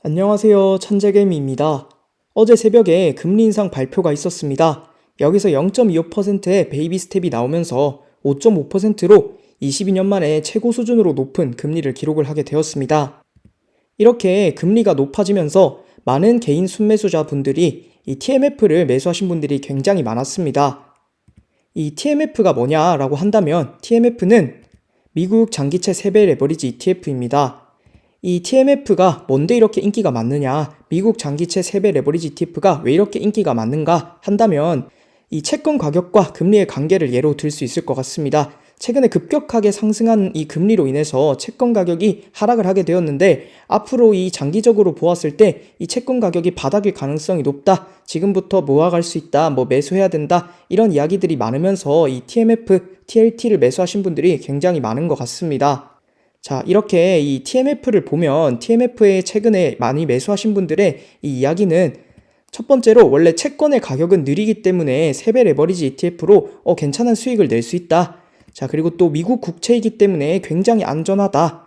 안녕하세요. 천재개미입니다. 어제 새벽에 금리 인상 발표가 있었습니다. 여기서 0.25%의 베이비 스텝이 나오면서 5.5%로 22년 만에 최고 수준으로 높은 금리를 기록을 하게 되었습니다. 이렇게 금리가 높아지면서 많은 개인 순매수자분들이 이 TMF를 매수하신 분들이 굉장히 많았습니다. 이 TMF가 뭐냐라고 한다면 TMF는 미국 장기채 3배 레버리지 ETF입니다. 이 TMF가 뭔데 이렇게 인기가 많느냐, 미국 장기채 3배 레버리지 ETF가 왜 이렇게 인기가 많은가 한다면 이 채권 가격과 금리의 관계를 예로 들 수 있을 것 같습니다. 최근에 급격하게 상승한 이 금리로 인해서 채권 가격이 하락을 하게 되었는데 앞으로 이 장기적으로 보았을 때 이 채권 가격이 바닥일 가능성이 높다, 지금부터 모아갈 수 있다, 매수해야 된다, 이런 이야기들이 많으면서 이 TMF, TLT를 매수하신 분들이 굉장히 많은 것 같습니다. 자, 이렇게 이 TMF를 보면 TMF에 최근에 많이 매수하신 분들의 이 이야기는 첫 번째로 원래 채권의 가격은 느리기 때문에 3배 레버리지 ETF로 괜찮은 수익을 낼 수 있다. 자, 그리고 또 미국 국채이기 때문에 굉장히 안전하다.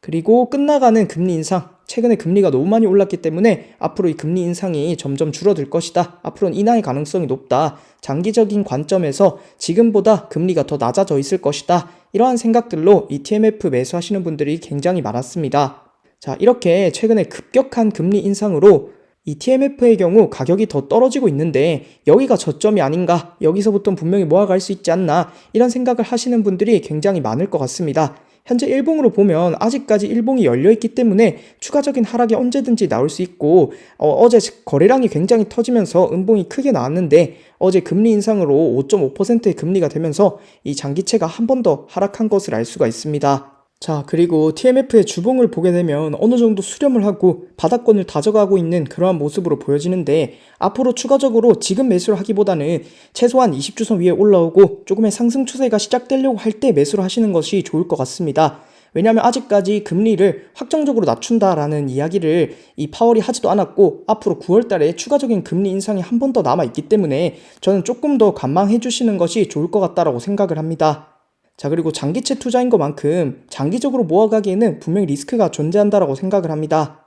그리고 끝나가는 금리 인상, 최근에 금리가 너무 많이 올랐기 때문에 앞으로 이 금리 인상이 점점 줄어들 것이다. 앞으로는 인하의 가능성이 높다. 장기적인 관점에서 지금보다 금리가 더 낮아져 있을 것이다. 이러한 생각들로 이 TMF 매수하시는 분들이 굉장히 많았습니다. 자, 이렇게 최근에 급격한 금리 인상으로 이 TMF의 경우 가격이 더 떨어지고 있는데 여기가 저점이 아닌가, 여기서부터는 분명히 모아갈 수 있지 않나, 이런 생각을 하시는 분들이 굉장히 많을 것 같습니다. 현재 일봉으로 보면 아직까지 일봉이 열려있기 때문에 추가적인 하락이 언제든지 나올 수 있고 어제 거래량이 굉장히 터지면서 음봉이 크게 나왔는데 어제 금리 인상으로 5.5%의 금리가 되면서 이 장기채가 한 번 더 하락한 것을 알 수가 있습니다. 자, 그리고 TMF의 주봉을 보게 되면 어느 정도 수렴을 하고 바닥권을 다져가고 있는 그러한 모습으로 보여지는데 앞으로 추가적으로 지금 매수를 하기보다는 최소한 20주선 위에 올라오고 조금의 상승 추세가 시작되려고 할 때 매수를 하시는 것이 좋을 것 같습니다. 왜냐하면 아직까지 금리를 확정적으로 낮춘다라는 이야기를 이 파월이 하지도 않았고 앞으로 9월 달에 추가적인 금리 인상이 한 번 더 남아있기 때문에 저는 조금 더 관망해 주시는 것이 좋을 것 같다라고 생각을 합니다. 자, 그리고 장기채 투자인 것만큼 장기적으로 모아가기에는 분명히 리스크가 존재한다라고 생각을 합니다.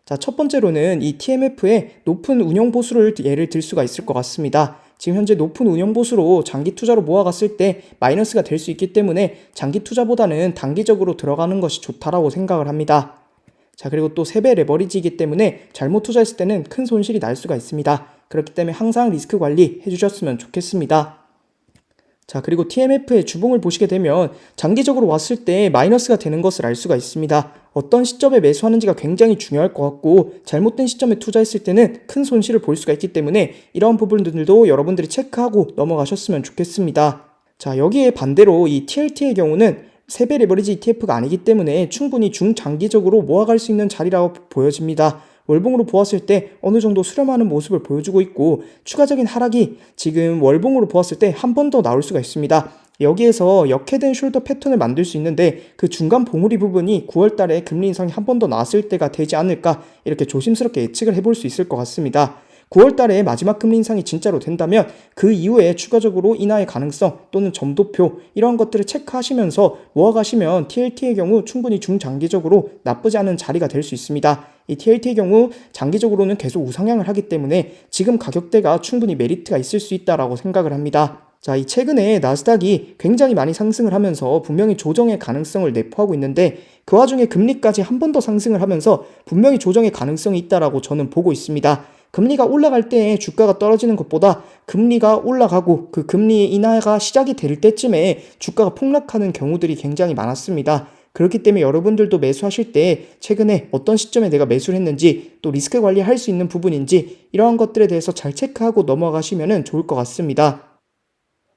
자, 첫 번째로는 이 TMF의 높은 운용 보수를 예를 들 수가 있을 것 같습니다. 지금 현재 높은 운용 보수로 장기 투자로 모아갔을 때 마이너스가 될 수 있기 때문에 장기 투자보다는 단기적으로 들어가는 것이 좋다라고 생각을 합니다. 자, 그리고 또 3배 레버리지이기 때문에 잘못 투자했을 때는 큰 손실이 날 수가 있습니다. 그렇기 때문에 항상 리스크 관리 해주셨으면 좋겠습니다. 자, 그리고 TMF의 주봉을 보시게 되면 장기적으로 왔을 때 마이너스가 되는 것을 알 수가 있습니다. 어떤 시점에 매수하는지가 굉장히 중요할 것 같고 잘못된 시점에 투자했을 때는 큰 손실을 볼 수가 있기 때문에 이런 부분들도 여러분들이 체크하고 넘어가셨으면 좋겠습니다. 자, 여기에 반대로 이 TLT의 경우는 3배 레버리지 ETF가 아니기 때문에 충분히 중장기적으로 모아갈 수 있는 자리라고 보여집니다. 월봉으로 보았을 때 어느 정도 수렴하는 모습을 보여주고 있고 추가적인 하락이 지금 월봉으로 보았을 때 한 번 더 나올 수가 있습니다. 여기에서 역해된 숄더 패턴을 만들 수 있는데 그 중간 봉우리 부분이 9월 달에 금리 인상이 한 번 더 나왔을 때가 되지 않을까, 이렇게 조심스럽게 예측을 해볼 수 있을 것 같습니다. 9월 달에 마지막 금리 인상이 진짜로 된다면 그 이후에 추가적으로 인하의 가능성 또는 점도표 이런 것들을 체크하시면서 모아가시면 TLT의 경우 충분히 중장기적으로 나쁘지 않은 자리가 될 수 있습니다. 이 TLT의 경우 장기적으로는 계속 우상향을 하기 때문에 지금 가격대가 충분히 메리트가 있을 수 있다라고 생각을 합니다. 자, 이 최근에 나스닥이 굉장히 많이 상승을 하면서 분명히 조정의 가능성을 내포하고 있는데 그 와중에 금리까지 한 번 더 상승을 하면서 분명히 조정의 가능성이 있다라고 저는 보고 있습니다. 금리가 올라갈 때 주가가 떨어지는 것보다 금리가 올라가고 그 금리 인하가 시작이 될 때쯤에 주가가 폭락하는 경우들이 굉장히 많았습니다. 그렇기 때문에 여러분들도 매수하실 때 최근에 어떤 시점에 내가 매수를 했는지 또 리스크 관리할 수 있는 부분인지 이러한 것들에 대해서 잘 체크하고 넘어가시면 좋을 것 같습니다.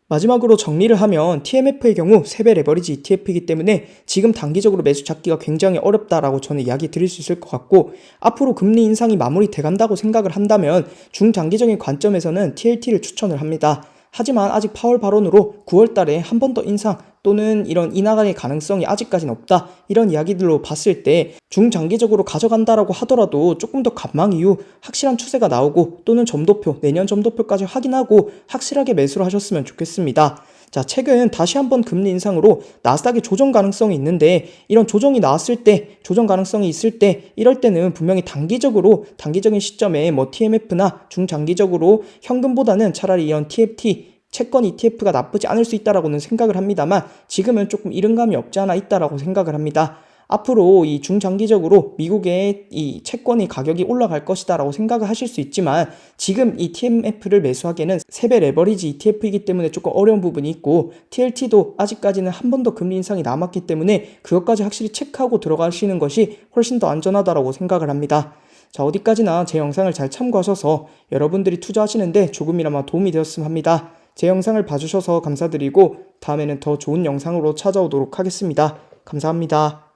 마지막으로 정리를 하면 TMF의 경우 3배 레버리지 ETF이기 때문에 지금 단기적으로 매수 잡기가 굉장히 어렵다라고 저는 이야기 드릴 수 있을 것 같고 앞으로 금리 인상이 마무리돼 간다고 생각을 한다면 중장기적인 관점에서는 TLT를 추천을 합니다. 하지만 아직 파월 발언으로 9월 달에 한 번 더 인상 또는 이런 인하의 가능성이 아직까지는 없다, 이런 이야기들로 봤을 때 중장기적으로 가져간다라고 하더라도 조금 더 관망 이후 확실한 추세가 나오고 또는 점도표, 내년 점도표까지 확인하고 확실하게 매수를 하셨으면 좋겠습니다. 자, 최근 다시 한번 금리 인상으로 나스닥의 조정 가능성이 있는데 이런 조정이 나왔을 때, 조정 가능성이 있을 때 이럴 때는 분명히 단기적인 시점에 뭐 TMF나 중장기적으로 현금보다는 차라리 이런 TFT 채권 ETF가 나쁘지 않을 수 있다라고는 생각을 합니다만 지금은 조금 이른감이 없지 않아 있다라고 생각을 합니다. 앞으로 이 중장기적으로 미국의 이 채권의 가격이 올라갈 것이다라고 생각을 하실 수 있지만 지금 이 TMF를 매수하기에는 3배 레버리지 ETF이기 때문에 조금 어려운 부분이 있고 TLT도 아직까지는 한 번 더 금리 인상이 남았기 때문에 그것까지 확실히 체크하고 들어가시는 것이 훨씬 더 안전하다라고 생각을 합니다. 자, 어디까지나 제 영상을 잘 참고하셔서 여러분들이 투자하시는데 조금이나마 도움이 되었으면 합니다. 제 영상을 봐주셔서 감사드리고 다음에는 더 좋은 영상으로 찾아오도록 하겠습니다. 감사합니다.